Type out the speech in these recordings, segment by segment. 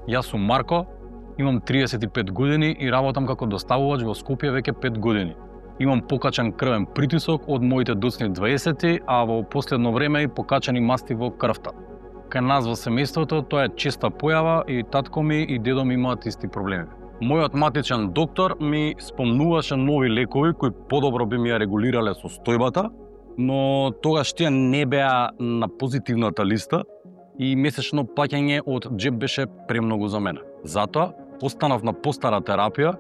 Јас сум Марко, имам 35 години и работам како доставувач во Скопје веќе 5 години. Имам покачен крвен притисок од моите доцни 20, а во последно време и покачени масти во крвта. Кај нас во семејството тоа е честа појава и татко ми и дедо ми имаат исти проблеми. Мојот матичен доктор ми спомнуваше нови лекови кои подобро би ми ја регулирале состојбата, но тогаш тие не беа на позитивната листа и месечно плаќање од џеб беше премногу за мене. Затоа останав на постара терапија,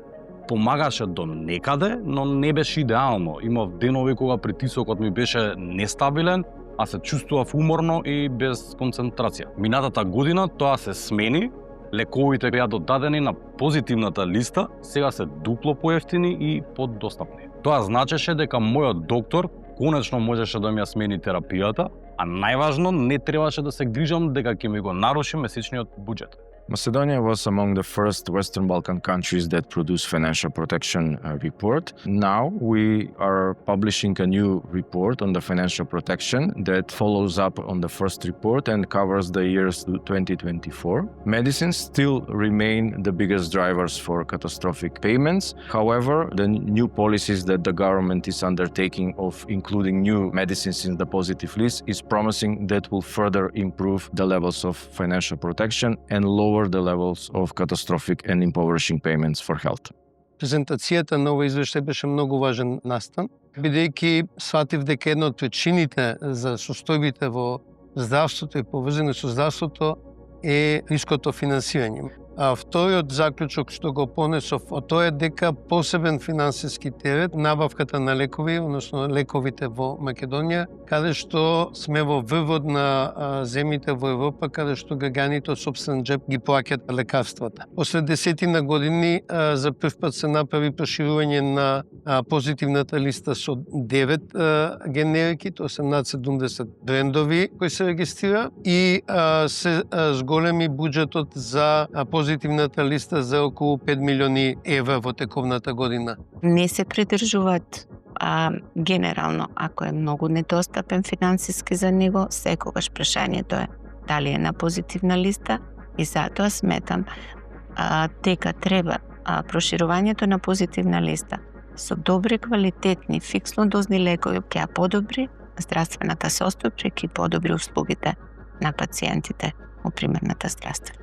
помагаше до некаде, но не беше идеално. Имав денови кога притисокот ми беше нестабилен, а се чувствував уморно и без концентрација. Минатата година тоа се смени, лековите беа додадени на позитивната листа, сега се дупло поевтини и подостапни. Тоа значеше дека мојот доктор конечно можеше да ми ја смени терапијата, а најважно не требаше да се грижам дека ќе ми го наруши месечниот буџет. Macedonia was among the first Western Balkan countries that produced financial protection report. Now we are publishing a new report on the financial protection that follows up on the first report and covers the years 2024. Medicines still remain the biggest drivers for catastrophic payments. However, the new policies that the government is undertaking of including new medicines in the positive list is promising that will further improve the levels of financial protection and lower the levels of catastrophic and impoverishing payments for health. Презентацијата на овој извештај беше многу важен настан, бидејќи сватив дека една од причините за состојбите во здравството и поврзани со здравството е ниското финансирање. А вториот заклучок што го понесов од тоа е дека посебен финансиски терет набавката на лекови, односно лековите во Македонија, каде што сме во врвот на земјите во Европа, каде што граѓаните од сопствен џеб ги плаќаат лекарствата. После десетина години за прв пат се направи проширување на позитивната листа со 9 генерики, тоа се над 70 брендови кои се регистрира и се зголеми буџетот за позитивната листа за околу 5 милиони евра во тековната година. Не се придржуваат генерално, ако е многу недостапен финансиски за него, секогаш прашањето е дали е на позитивна листа и затоа сметам дека треба проширувањето на позитивна листа со добри, квалитетни, фиксно дозни лекови ќе подобри здравствената состојба и подобри услугите на пациентите во примерната здравствена.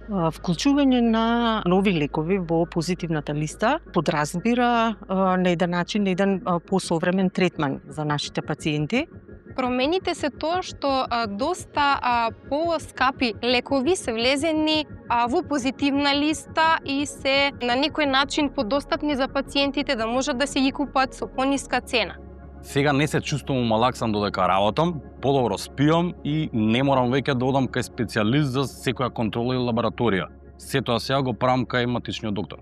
Вклучување на нови лекови во позитивната листа подразбира на еден начин, на еден посовремен третман за нашите пациенти. Промените се тоа што доста поскапи лекови се влезени во позитивна листа и се на некој начин подостапни за пациентите да можат да се ги купат со пониска цена. Сега не се чувствувам малаксан додека работам, подобро спиам и не морам веќе да одам кај специјалист за секоја контрола или лабораторија. Се тоа сега го правам кај матичниот доктор.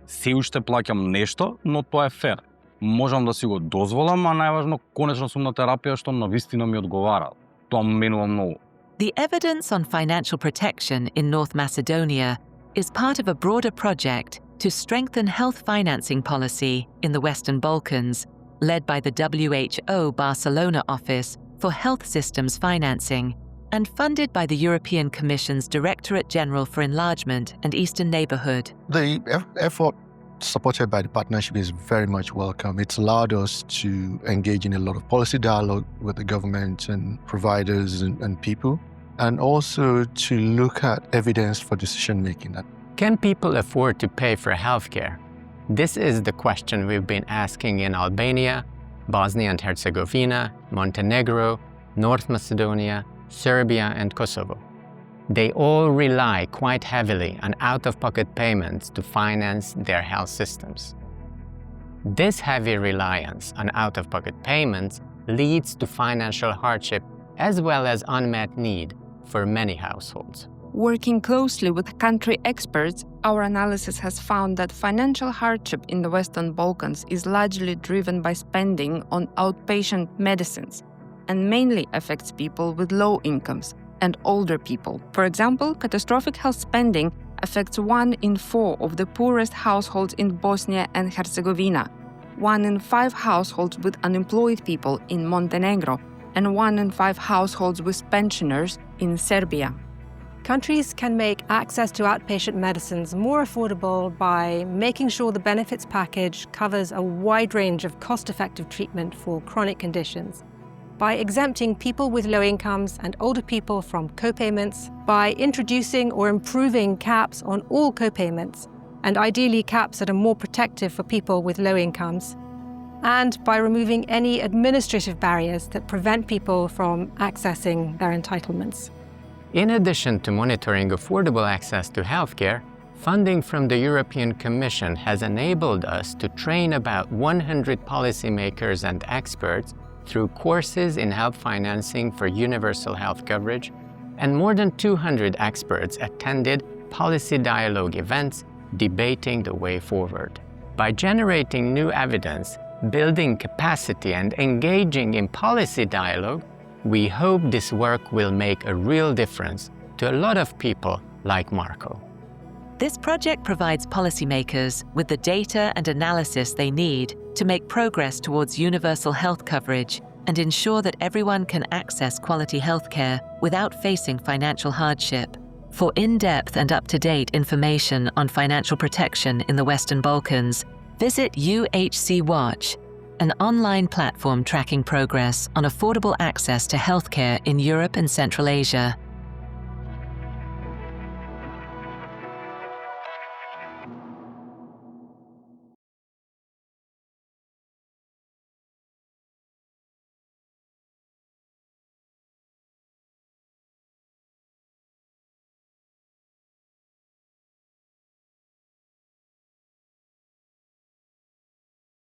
Се уште плаќам нешто, но тоа е фер. Можам да си го дозволам, а најважно конечно сум на терапија што навистина ми одговара. Тоа менува многу. The evidence on financial protection in North Macedonia is part of a broader project to strengthen health financing policy in the Western Balkans, led by the WHO Barcelona Office for Health Systems Financing and funded by the European Commission's Directorate General for Enlargement and Eastern Neighbourhood. The effort supported by the partnership is very much welcome. It's allowed us to engage in a lot of policy dialogue with the government and providers and people, and also to look at evidence for decision making. Can people afford to pay for healthcare? This is the question we've been asking in Albania, Bosnia and Herzegovina, Montenegro, North Macedonia, Serbia, and Kosovo. They all rely quite heavily on out-of-pocket payments to finance their health systems. This heavy reliance on out-of-pocket payments leads to financial hardship as well as unmet need for many households. Working closely with country experts, our analysis has found that financial hardship in the Western Balkans is largely driven by spending on outpatient medicines and mainly affects people with low incomes and older people. For example, catastrophic health spending affects 1 in 4 of the poorest households in Bosnia and Herzegovina, 1 in 5 households with unemployed people in Montenegro, and 1 in 5 households with pensioners in Serbia. Countries can make access to outpatient medicines more affordable by making sure the benefits package covers a wide range of cost-effective treatment for chronic conditions, by exempting people with low incomes and older people from co-payments, by introducing or improving caps on all co-payments, and ideally caps that are more protective for people with low incomes, and by removing any administrative barriers that prevent people from accessing their entitlements. In addition to monitoring affordable access to healthcare, funding from the European Commission has enabled us to train about 100 policymakers and experts through courses in health financing for universal health coverage, and more than 200 experts attended policy dialogue events debating the way forward. By generating new evidence, building capacity, and engaging in policy dialogue, we hope this work will make a real difference to a lot of people like Marco. This project provides policymakers with the data and analysis they need to make progress towards universal health coverage and ensure that everyone can access quality healthcare without facing financial hardship. For in-depth and up-to-date information on financial protection in the Western Balkans, visit UHC Watch, an online platform tracking progress on affordable access to healthcare in Europe and Central Asia.